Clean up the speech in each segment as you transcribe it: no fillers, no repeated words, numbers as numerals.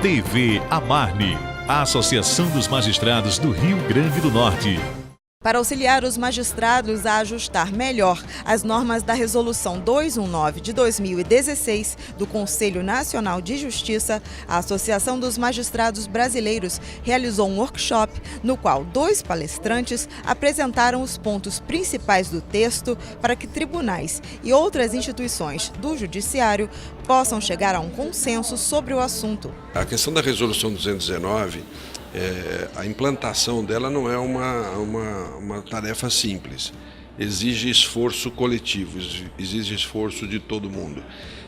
TV Amarne, a Associação dos Magistrados do Rio Grande do Norte. Para auxiliar os magistrados a ajustar melhor as normas da Resolução 219 de 2016 do Conselho Nacional de Justiça, a Associação dos Magistrados Brasileiros realizou um workshop no qual 2 palestrantes apresentaram os pontos principais do texto para que tribunais e outras instituições do Judiciário possam chegar a um consenso sobre o assunto. A questão da Resolução 219, a implantação dela não é uma tarefa simples. Exige esforço coletivo, exige esforço de todo mundo.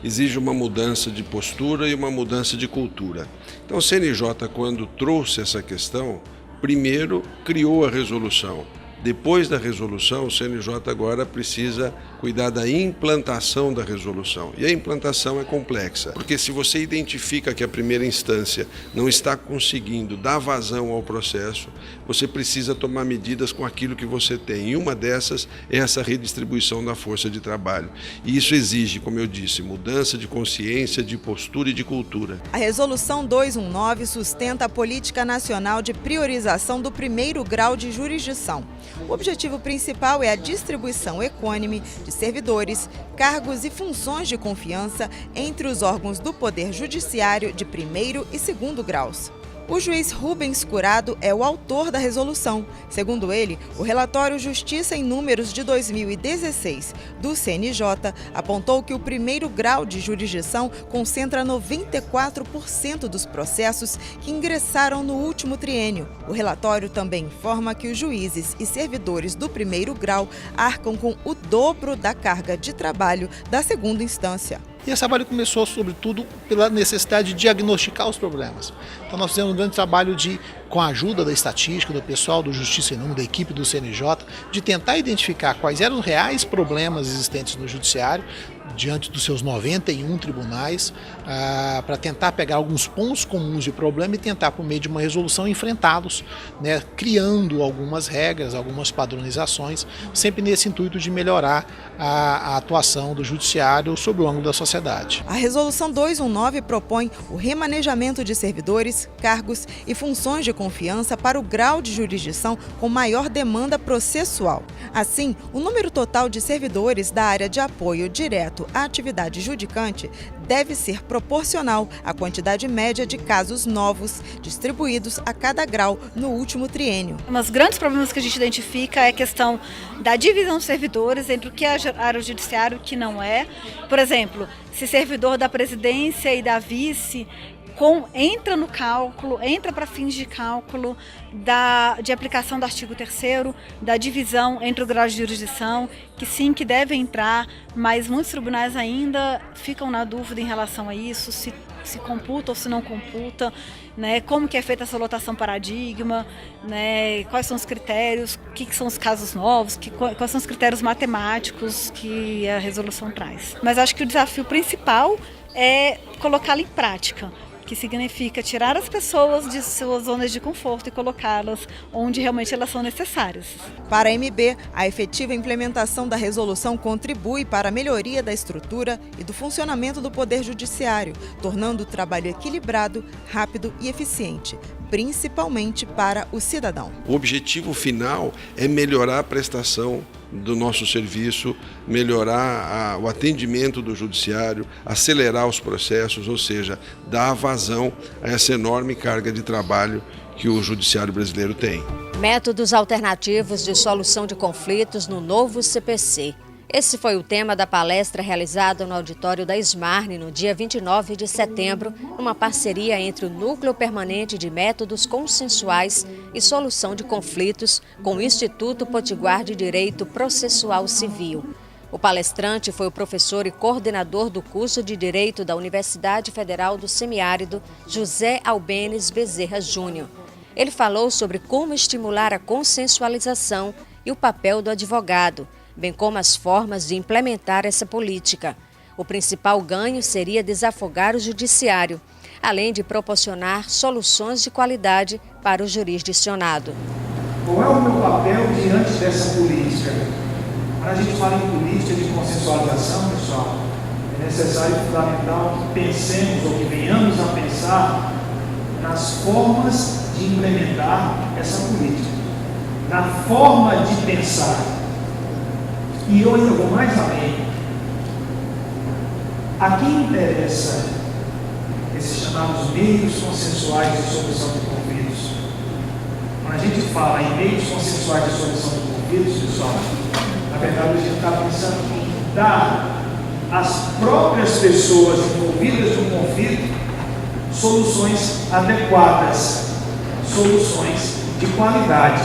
Exige uma mudança de postura e uma mudança de cultura. Então o CNJ, quando trouxe essa questão, primeiro criou a resolução. Depois da resolução, o CNJ agora precisa cuidar da implantação da resolução. E a implantação é complexa, porque se você identifica que a primeira instância não está conseguindo dar vazão ao processo, você precisa tomar medidas com aquilo que você tem. E uma dessas é essa redistribuição da força de trabalho. E isso exige, como eu disse, mudança de consciência, de postura e de cultura. A Resolução 219 sustenta a política nacional de priorização do primeiro grau de jurisdição. O objetivo principal é a distribuição equânime de servidores, cargos e funções de confiança entre os órgãos do Poder Judiciário de primeiro e segundo graus. O juiz Rubens Curado é o autor da resolução. Segundo ele, o relatório Justiça em Números de 2016 do CNJ apontou que o primeiro grau de jurisdição concentra 94% dos processos que ingressaram no último triênio. O relatório também informa que os juízes e servidores do primeiro grau arcam com o dobro da carga de trabalho da segunda instância. E esse trabalho começou, sobretudo, pela necessidade de diagnosticar os problemas. Então nós fizemos um grande trabalho com a ajuda da estatística, do pessoal do Justiça em Número, da equipe do CNJ, de tentar identificar quais eram os reais problemas existentes no Judiciário, diante dos seus 91 tribunais, para tentar pegar alguns pontos comuns de problema e tentar, por meio de uma resolução, enfrentá-los, né, criando algumas regras, algumas padronizações, sempre nesse intuito de melhorar a atuação do Judiciário sob o ângulo da sociedade. A Resolução 219 propõe o remanejamento de servidores, cargos e funções de confiança para o grau de jurisdição com maior demanda processual. Assim, o número total de servidores da área de apoio direto à atividade judicante deve ser proporcional à quantidade média de casos novos distribuídos a cada grau no último triênio. Um dos grandes problemas que a gente identifica é a questão da divisão dos servidores entre o que é a área judiciária e o que não é. Por exemplo, se servidor da presidência e da vice entra no cálculo, entra para fins de cálculo de aplicação do artigo 3º, da divisão entre o grau de jurisdição, que sim, que deve entrar, mas muitos tribunais ainda ficam na dúvida em relação a isso, se computa ou se não computa, né? Como que é feita essa lotação paradigma, né? Quais são os critérios, o que são os casos novos, quais são os critérios matemáticos que a resolução traz. Mas acho que o desafio principal é colocá-la em prática, que significa tirar as pessoas de suas zonas de conforto e colocá-las onde realmente elas são necessárias. Para a MB, a efetiva implementação da resolução contribui para a melhoria da estrutura e do funcionamento do Poder Judiciário, tornando o trabalho equilibrado, rápido e eficiente, principalmente para o cidadão. O objetivo final é melhorar a prestação do nosso serviço, melhorar o atendimento do judiciário, acelerar os processos, ou seja, dar vazão a essa enorme carga de trabalho que o judiciário brasileiro tem. Métodos alternativos de solução de conflitos no novo CPC. Esse foi o tema da palestra realizada no auditório da Smarne no dia 29 de setembro, numa parceria entre o Núcleo Permanente de Métodos Consensuais e Solução de Conflitos com o Instituto Potiguar de Direito Processual Civil. O palestrante foi o professor e coordenador do curso de Direito da Universidade Federal do Semiárido, José Albenes Bezerra Júnior. Ele falou sobre como estimular a consensualização e o papel do advogado, bem como as formas de implementar essa política. O principal ganho seria desafogar o judiciário, além de proporcionar soluções de qualidade para o jurisdicionado. Qual é o meu papel diante dessa política? Quando a gente fala em política de consensualização, pessoal, é necessário e fundamental que pensemos ou que venhamos a pensar nas formas de implementar essa política, na forma de pensar. E eu ainda vou mais além. A quem interessa esses chamados meios consensuais de solução de conflitos? Quando a gente fala em meios consensuais de solução de conflitos, pessoal, na verdade a gente está pensando em dar às próprias pessoas envolvidas no conflito soluções adequadas, soluções de qualidade.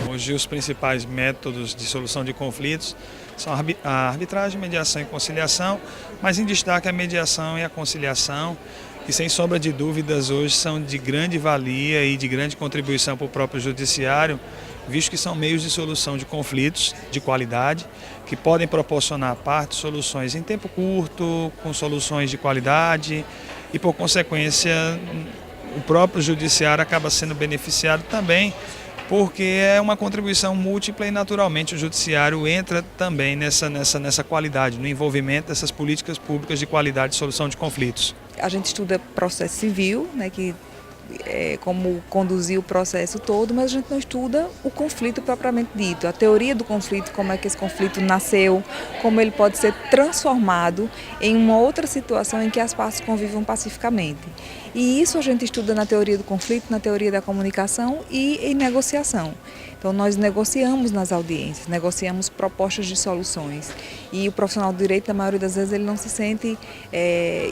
Hoje os principais métodos de solução de conflitos são a arbitragem, mediação e conciliação, mas em destaque a mediação e a conciliação, que sem sombra de dúvidas hoje são de grande valia e de grande contribuição para o próprio judiciário, visto que são meios de solução de conflitos de qualidade, que podem proporcionar à parte soluções em tempo curto, com soluções de qualidade e, por consequência, o próprio judiciário acaba sendo beneficiado também, porque é uma contribuição múltipla e, naturalmente, o judiciário entra também nessa qualidade, no envolvimento dessas políticas públicas de qualidade de solução de conflitos. A gente estuda processo civil, né, que como conduzir o processo todo, mas a gente não estuda o conflito propriamente dito, a teoria do conflito, como é que esse conflito nasceu, como ele pode ser transformado em uma outra situação em que as partes convivam pacificamente. E isso a gente estuda na teoria do conflito, na teoria da comunicação e em negociação. Então nós negociamos nas audiências, negociamos propostas de soluções e o profissional do direito, na maioria das vezes, ele não se sente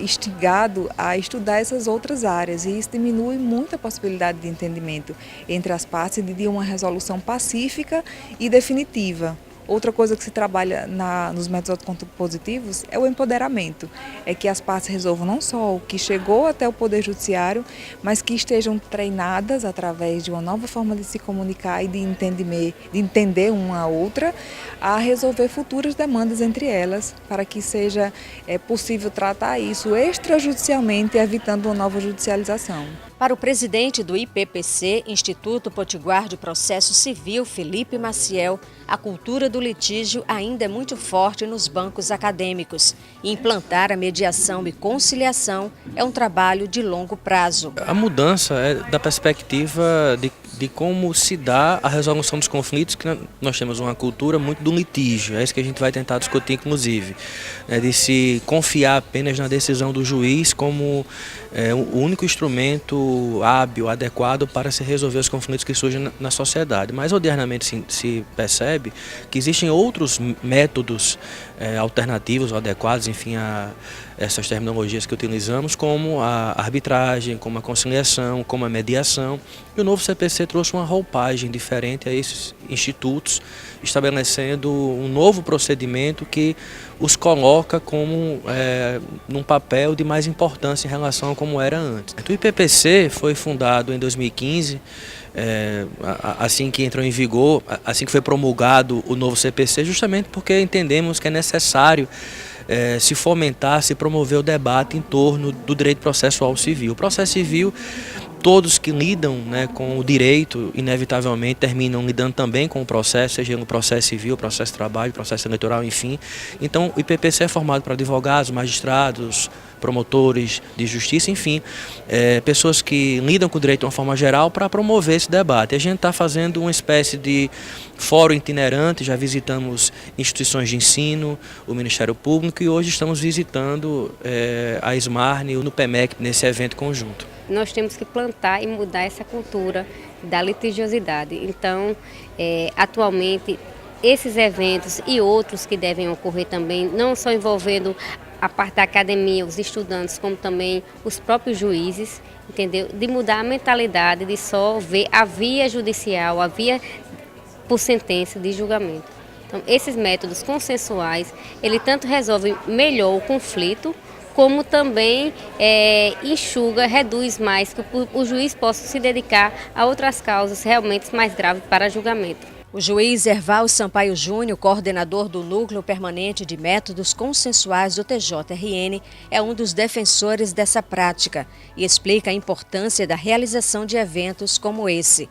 instigado a estudar essas outras áreas e isso diminui muito a possibilidade de entendimento entre as partes e de uma resolução pacífica e definitiva. Outra coisa que se trabalha nos métodos autocompositivos é o empoderamento, é que as partes resolvam não só o que chegou até o Poder Judiciário, mas que estejam treinadas através de uma nova forma de se comunicar e de entender uma a outra, a resolver futuras demandas entre elas, para que seja possível tratar isso extrajudicialmente, evitando uma nova judicialização. Para o presidente do IPPC, Instituto Potiguar de Processo Civil, Felipe Maciel, a cultura do litígio ainda é muito forte nos bancos acadêmicos. E implantar a mediação e conciliação é um trabalho de longo prazo. A mudança é da perspectiva de como se dá a resolução dos conflitos, que nós temos uma cultura muito do litígio, é isso que a gente vai tentar discutir inclusive, de se confiar apenas na decisão do juiz como o único instrumento hábil, adequado para se resolver os conflitos que surgem na sociedade. Mas modernamente se percebe que existem outros métodos alternativos ou adequados, enfim, a essas terminologias que utilizamos, como a arbitragem, como a conciliação, como a mediação. E o novo CPC trouxe uma roupagem diferente a esses institutos, estabelecendo um novo procedimento que os coloca como num papel de mais importância em relação a como era antes. O IPPC foi fundado em 2015, assim que entrou em vigor, assim que foi promulgado o novo CPC, justamente porque entendemos que é necessário se fomentar, se promover o debate em torno do direito processual civil. O processo civil, todos que lidam com o direito, inevitavelmente terminam lidando também com o processo, seja no processo civil, processo de trabalho, processo eleitoral, enfim. Então o IPPC é formado por advogados, magistrados, promotores de justiça, enfim, pessoas que lidam com o direito de uma forma geral para promover esse debate. A gente está fazendo uma espécie de fórum itinerante, já visitamos instituições de ensino, o Ministério Público, e hoje estamos visitando a Ismarne, no PEMEC, nesse evento conjunto. Nós temos que plantar e mudar essa cultura da litigiosidade. Então, atualmente, esses eventos e outros que devem ocorrer também, não só envolvendo a parte da academia, os estudantes, como também os próprios juízes, entendeu? De mudar a mentalidade de só ver a via judicial, a via por sentença de julgamento. Então, esses métodos consensuais, ele tanto resolve melhor o conflito, como também enxuga, reduz mais, que o juiz possa se dedicar a outras causas realmente mais graves para julgamento. O juiz Erval Sampaio Júnior, coordenador do Núcleo Permanente de Métodos Consensuais do TJRN, é um dos defensores dessa prática e explica a importância da realização de eventos como esse.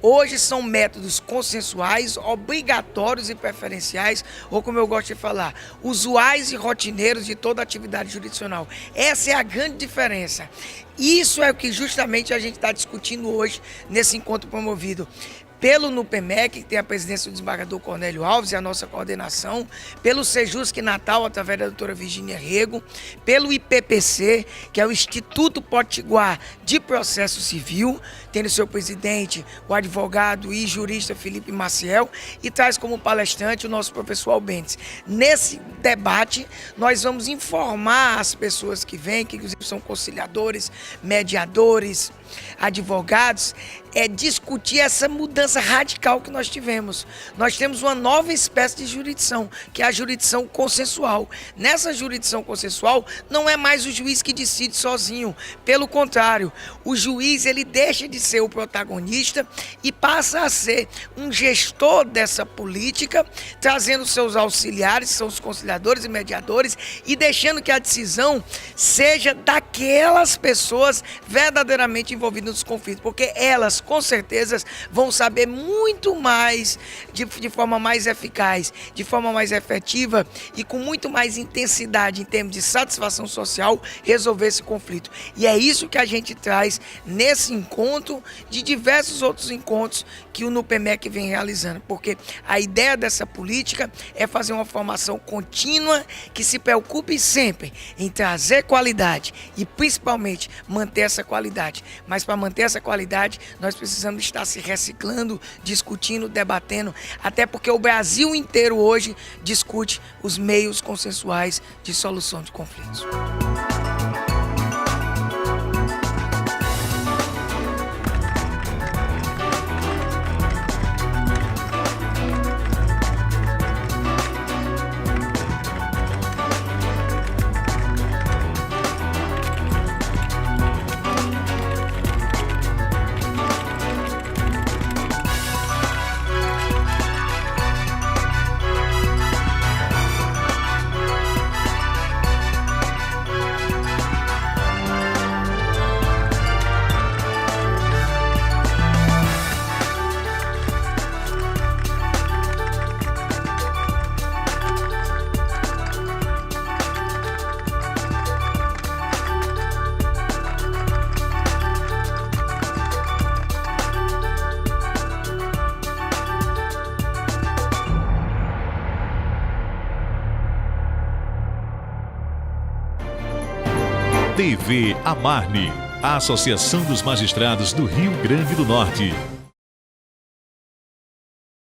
Hoje são métodos consensuais, obrigatórios e preferenciais, ou como eu gosto de falar, usuais e rotineiros de toda atividade jurisdicional. Essa é a grande diferença. Isso é o que justamente a gente está discutindo hoje nesse encontro promovido pelo NUPEMEC, que tem a presidência do desembargador Cornélio Alves e a nossa coordenação, pelo Sejusc Natal, através da doutora Virgínia Rego, pelo IPPC, que é o Instituto Potiguar de Processo Civil, tendo seu presidente, o advogado e jurista Felipe Maciel, e traz como palestrante o nosso professor Albentes. Nesse debate, nós vamos informar as pessoas que vêm, que inclusive são conciliadores, mediadores, advogados, discutir essa mudança radical que nós tivemos. Nós temos uma nova espécie de jurisdição, que é a jurisdição consensual. Nessa jurisdição consensual, não é mais o juiz que decide sozinho. Pelo contrário, o juiz ele deixa de ser o protagonista e passa a ser um gestor dessa política, trazendo seus auxiliares, são os conciliadores e mediadores, e deixando que a decisão seja daquelas pessoas verdadeiramente envolvidas nos conflitos, porque elas, com certeza, vão saber muito mais, de forma mais eficaz, de forma mais efetiva e com muito mais intensidade em termos de satisfação social, resolver esse conflito. E é isso que a gente traz nesse encontro, de diversos outros encontros que o NUPEMEC vem realizando, porque a ideia dessa política é fazer uma formação contínua que se preocupe sempre em trazer qualidade e principalmente manter essa qualidade. Mas para manter essa qualidade, nós precisamos estar se reciclando, discutindo, debatendo, até porque o Brasil inteiro hoje discute os meios consensuais de solução de conflitos. TV Amarne, a Associação dos Magistrados do Rio Grande do Norte.